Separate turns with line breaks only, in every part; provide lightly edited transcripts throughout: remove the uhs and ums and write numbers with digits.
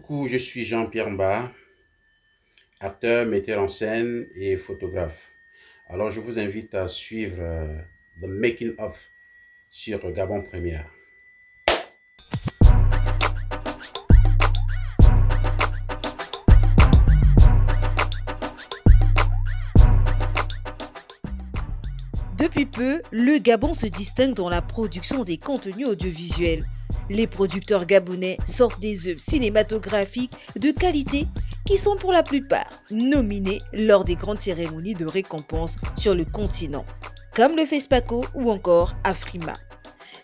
Coucou, je suis Jean-Pierre Mba, acteur, metteur en scène et photographe. Alors je vous invite à suivre The Making of sur Gabon Première.
Depuis peu, le Gabon se distingue dans la production des contenus audiovisuels. Les producteurs gabonais sortent des œuvres cinématographiques de qualité qui sont pour la plupart nominés lors des grandes cérémonies de récompense sur le continent, comme le FESPACO ou encore Afrima.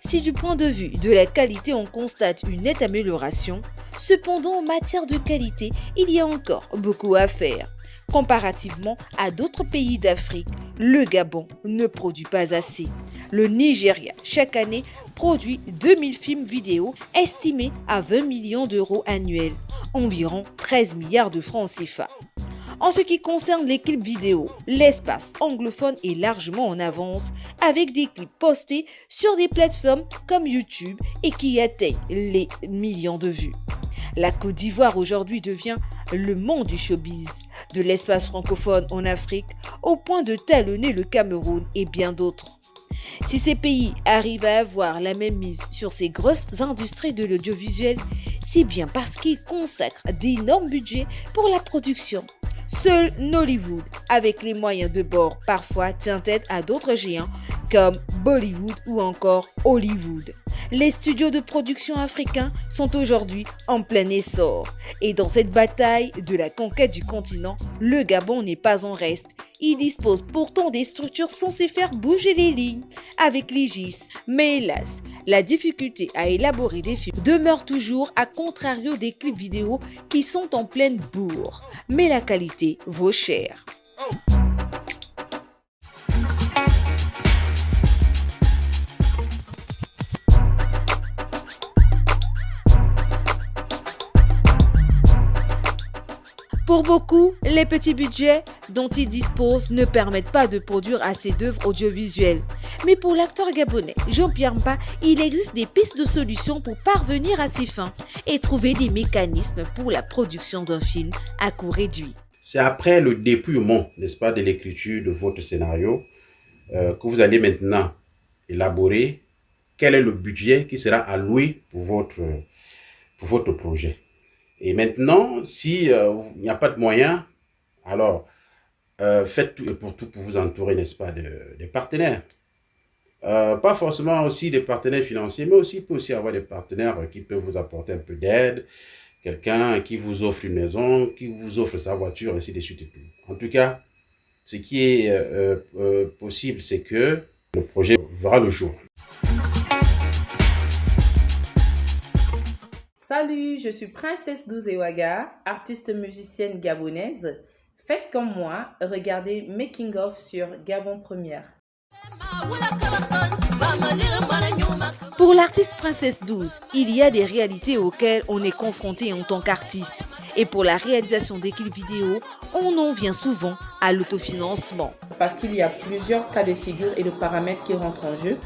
Si du point de vue de la qualité on constate une nette amélioration, cependant en matière de qualité, il y a encore beaucoup à faire. Comparativement à d'autres pays d'Afrique, le Gabon ne produit pas assez. Le Nigeria, chaque année, produit 2000 films vidéo estimés à 20 millions d'euros annuels, environ 13 milliards de francs CFA. En ce qui concerne les clips vidéo, l'espace anglophone est largement en avance avec des clips postés sur des plateformes comme YouTube et qui atteignent les millions de vues. La Côte d'Ivoire aujourd'hui devient le monde du showbiz, de l'espace francophone en Afrique au point de talonner le Cameroun et bien d'autres. Si ces pays arrivent à avoir la même mise sur ces grosses industries de l'audiovisuel, c'est bien parce qu'ils consacrent d'énormes budgets pour la production. Seul Nollywood, avec les moyens de bord, parfois tient tête à d'autres géants comme Bollywood ou encore Hollywood. Les studios de production africains sont aujourd'hui en plein essor. Et dans cette bataille de la conquête du continent, le Gabon n'est pas en reste. Il dispose pourtant des structures censées faire bouger les lignes avec l'IGIS. Mais hélas, la difficulté à élaborer des films demeure toujours à contrario des clips vidéo qui sont en pleine bourre. Mais la qualité vaut cher. Pour beaucoup, les petits budgets dont ils disposent ne permettent pas de produire assez d'œuvres audiovisuelles. Mais pour l'acteur gabonais Jean-Pierre Mba, il existe des pistes de solutions pour parvenir à ses fins et trouver des mécanismes pour la production d'un film à coût réduit.
C'est après le dépouillement, n'est-ce pas, de l'écriture de votre scénario que vous allez maintenant élaborer quel est le budget qui sera alloué pour votre projet. Et maintenant, si il n'y a pas de moyens, alors faites tout et pour tout pour vous entourer, n'est-ce pas, des partenaires. Pas forcément aussi des partenaires financiers, mais aussi il peut aussi avoir des partenaires qui peuvent vous apporter un peu d'aide, quelqu'un qui vous offre une maison, qui vous offre sa voiture, ainsi de suite et tout. En tout cas, ce qui est possible, c'est que le projet verra le jour.
Salut, je suis Princesse Douzewaga, artiste musicienne gabonaise. Faites comme moi, regardez Making of sur Gabon Première.
Pour l'artiste Princesse 12, il y a des réalités auxquelles on est confronté en tant qu'artiste. Et pour la réalisation des clips vidéo, on en vient souvent à l'autofinancement.
Parce qu'il y a plusieurs cas de figure et de paramètres qui rentrent en jeu.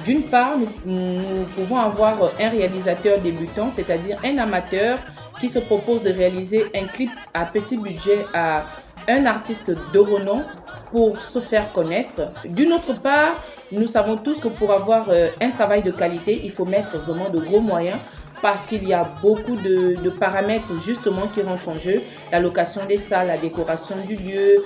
D'une part, nous pouvons avoir un réalisateur débutant, c'est-à-dire un amateur qui se propose de réaliser un clip à petit budget à un artiste de renom pour se faire connaître. D'une autre part, nous savons tous que pour avoir un travail de qualité, il faut mettre vraiment de gros moyens parce qu'il y a beaucoup de paramètres justement qui rentrent en jeu. La location des salles, la décoration du lieu,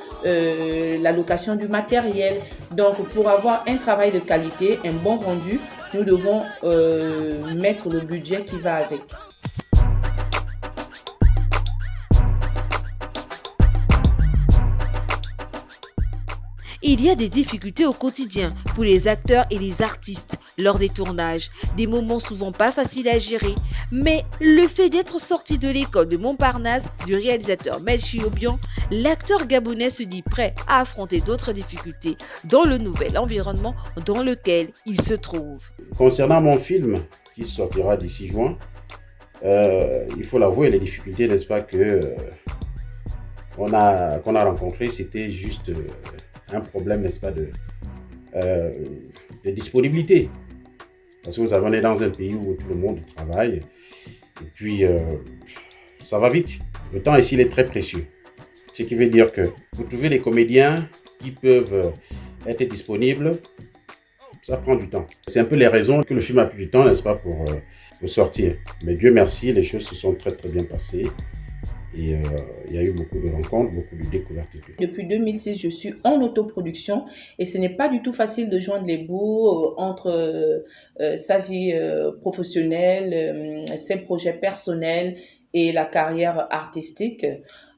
la location du matériel. Donc pour avoir un travail de qualité, un bon rendu, nous devons mettre le budget qui va avec.
Il y a des difficultés au quotidien pour les acteurs et les artistes lors des tournages, des moments souvent pas faciles à gérer. Mais le fait d'être sorti de l'école de Montparnasse du réalisateur Melchi Obiang, l'acteur gabonais se dit prêt à affronter d'autres difficultés dans le nouvel environnement dans lequel il se trouve.
Concernant mon film qui sortira d'ici juin, il faut l'avouer, les difficultés, n'est-ce pas, qu'on a rencontrées, c'était juste un problème, n'est-ce pas, de disponibilité. Parce que vous savez, on est dans un pays où tout le monde travaille. Et puis, ça va vite. Le temps ici, il est très précieux. Ce qui veut dire que vous trouvez des comédiens qui peuvent être disponibles, ça prend du temps. C'est un peu les raisons que le film a pris du temps, n'est-ce pas, pour sortir. Mais Dieu merci, les choses se sont très très bien passées. Et il y a eu beaucoup de rencontres, beaucoup de découvertes.
Depuis 2006, je suis en autoproduction et ce n'est pas du tout facile de joindre les bouts entre sa vie professionnelle, ses projets personnels et la carrière artistique.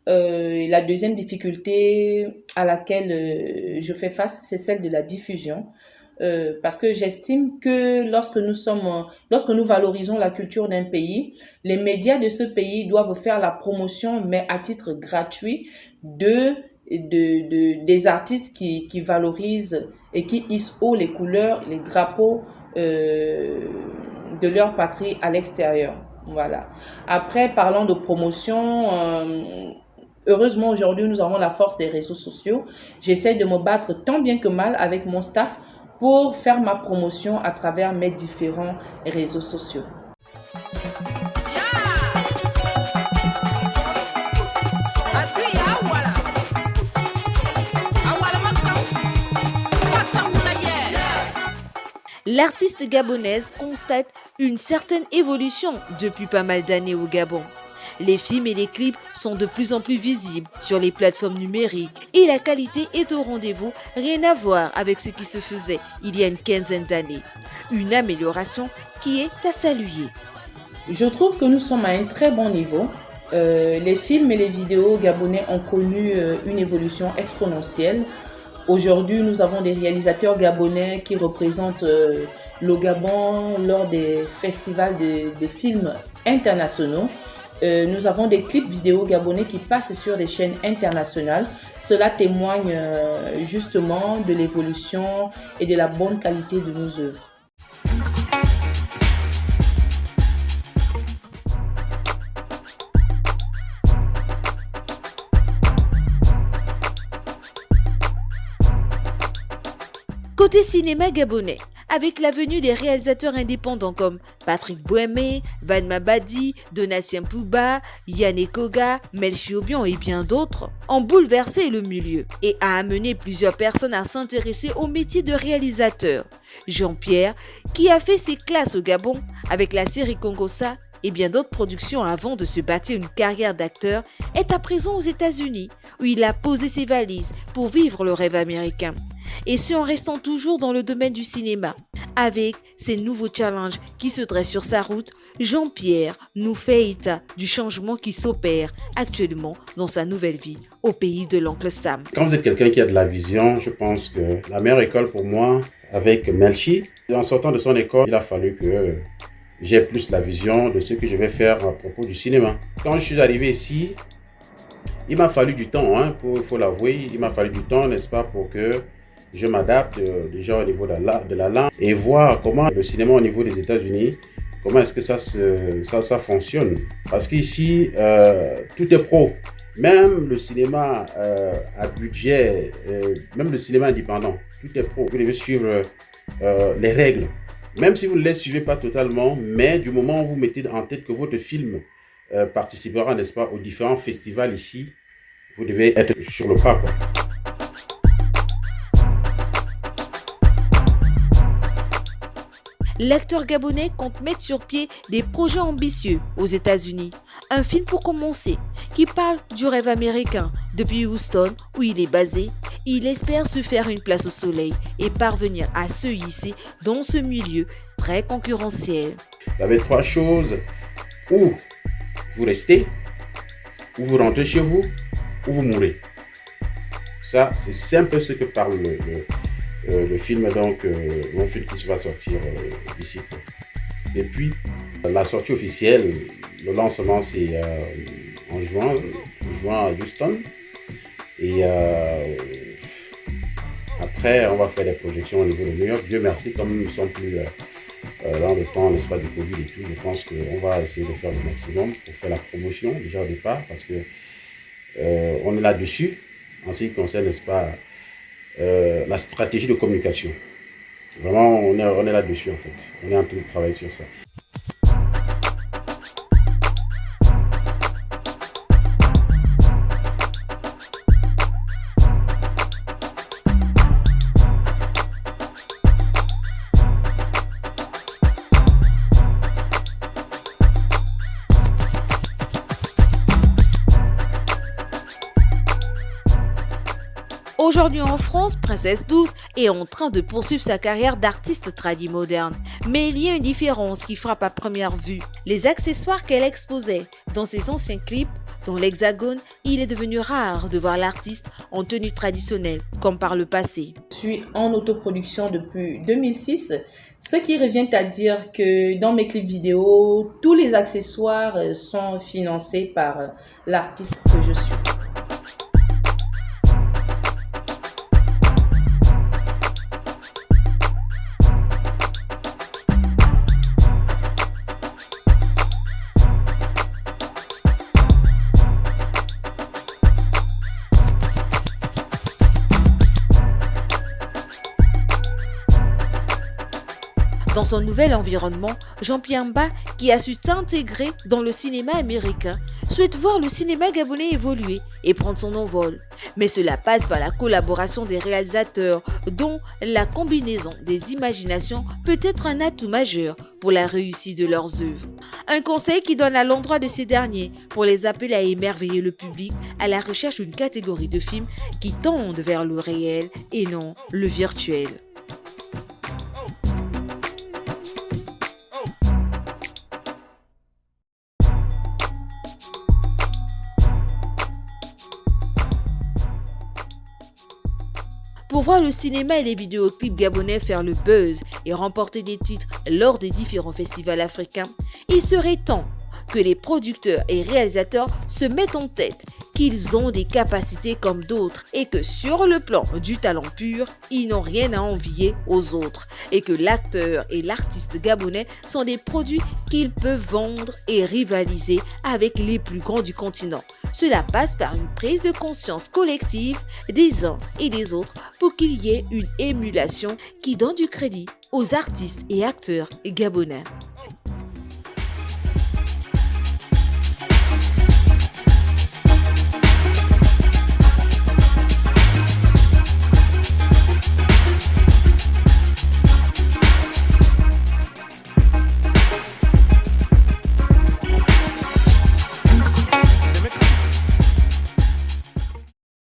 La deuxième difficulté à laquelle je fais face, c'est celle de la diffusion. Parce que j'estime que lorsque nous valorisons la culture d'un pays, les médias de ce pays doivent faire la promotion, mais à titre gratuit, des artistes qui valorisent et qui hissent haut les couleurs, les drapeaux de leur patrie à l'extérieur. Voilà. Après, parlant de promotion, heureusement aujourd'hui nous avons la force des réseaux sociaux. J'essaie de me battre tant bien que mal avec mon staff pour faire ma promotion à travers mes différents réseaux sociaux.
L'artiste gabonaise constate une certaine évolution depuis pas mal d'années au Gabon. Les films et les clips sont de plus en plus visibles sur les plateformes numériques et la qualité est au rendez-vous, rien à voir avec ce qui se faisait il y a une quinzaine d'années. Une amélioration qui est à saluer.
Je trouve que nous sommes à un très bon niveau. Les films et les vidéos gabonais ont connu une évolution exponentielle. Aujourd'hui, nous avons des réalisateurs gabonais qui représentent le Gabon lors des festivals de films internationaux. Nous avons des clips vidéo gabonais qui passent sur des chaînes internationales. Cela témoigne justement de l'évolution et de la bonne qualité de nos œuvres.
Côté cinéma gabonais, avec la venue des réalisateurs indépendants comme Patrick Bouémé, Van Mabadi, Donatien Pouba, Yann Koga, Melchi Obion et bien d'autres, ont bouleversé le milieu et a amené plusieurs personnes à s'intéresser au métier de réalisateur. Jean-Pierre, qui a fait ses classes au Gabon avec la série Congossa et bien d'autres productions avant de se bâtir une carrière d'acteur, est à présent aux États-Unis où il a posé ses valises pour vivre le rêve américain. Et ce en restant toujours dans le domaine du cinéma. Avec ces nouveaux challenges qui se dressent sur sa route, Jean-Pierre nous fait état du changement qui s'opère actuellement dans sa nouvelle vie au pays de l'oncle Sam.
Quand vous êtes quelqu'un qui a de la vision, je pense que la meilleure école pour moi, avec Melchi, en sortant de son école, il a fallu que j'ai plus la vision de ce que je vais faire à propos du cinéma. Quand je suis arrivé ici, il m'a fallu du temps, il faut l'avouer, il m'a fallu du temps, n'est-ce pas, pour que je m'adapte déjà au niveau de la langue et voir comment le cinéma au niveau des États-Unis, comment est-ce que ça fonctionne. Parce qu'ici, tout est pro. Même le cinéma à budget, même le cinéma indépendant, tout est pro. Vous devez suivre les règles. Même si vous ne les suivez pas totalement, mais du moment où vous mettez en tête que votre film participera, n'est-ce pas, aux différents festivals ici, vous devez être sur le pas, quoi.
L'acteur gabonais compte mettre sur pied des projets ambitieux aux États-Unis. Un film pour commencer, qui parle du rêve américain. Depuis Houston, où il est basé, il espère se faire une place au soleil et parvenir à se hisser dans ce milieu très concurrentiel.
Il y avait trois choses: ou vous restez, ou vous rentrez chez vous, ou vous mourrez. Ça, c'est un peu ce que parle le film, donc mon film qui va sortir d'ici. Et puis, la sortie officielle, le lancement, c'est en juin à Houston. Et après, on va faire des projections au niveau de New York. Dieu merci, comme nous ne sommes plus dans le temps, n'est-ce pas, du Covid et tout, je pense qu'on va essayer de faire le maximum pour faire la promotion déjà au départ, parce que on est là-dessus, en ce qui concerne, n'est-ce pas, la stratégie de communication. Vraiment, on est là-dessus en fait. On est en train de travailler sur ça.
Aujourd'hui en France, Princesse Douce est en train de poursuivre sa carrière d'artiste tradi moderne. Mais il y a une différence qui frappe à première vue. Les accessoires qu'elle exposait dans ses anciens clips, dans l'Hexagone, il est devenu rare de voir l'artiste en tenue traditionnelle, comme par le passé.
Je suis en autoproduction depuis 2006, ce qui revient à dire que dans mes clips vidéo, tous les accessoires sont financés par l'artiste que je suis.
Dans son nouvel environnement, Jean-Pierre Mba, qui a su s'intégrer dans le cinéma américain, souhaite voir le cinéma gabonais évoluer et prendre son envol. Mais cela passe par la collaboration des réalisateurs, dont la combinaison des imaginations peut être un atout majeur pour la réussite de leurs œuvres. Un conseil qui donne à l'endroit de ces derniers pour les appeler à émerveiller le public à la recherche d'une catégorie de films qui tendent vers le réel et non le virtuel. Pour voir le cinéma et les vidéoclips gabonais faire le buzz et remporter des titres lors des différents festivals africains, il serait temps que les producteurs et réalisateurs se mettent en tête qu'ils ont des capacités comme d'autres et que sur le plan du talent pur, ils n'ont rien à envier aux autres et que l'acteur et l'artiste gabonais sont des produits qu'ils peuvent vendre et rivaliser avec les plus grands du continent. Cela passe par une prise de conscience collective des uns et des autres pour qu'il y ait une émulation qui donne du crédit aux artistes et acteurs gabonais.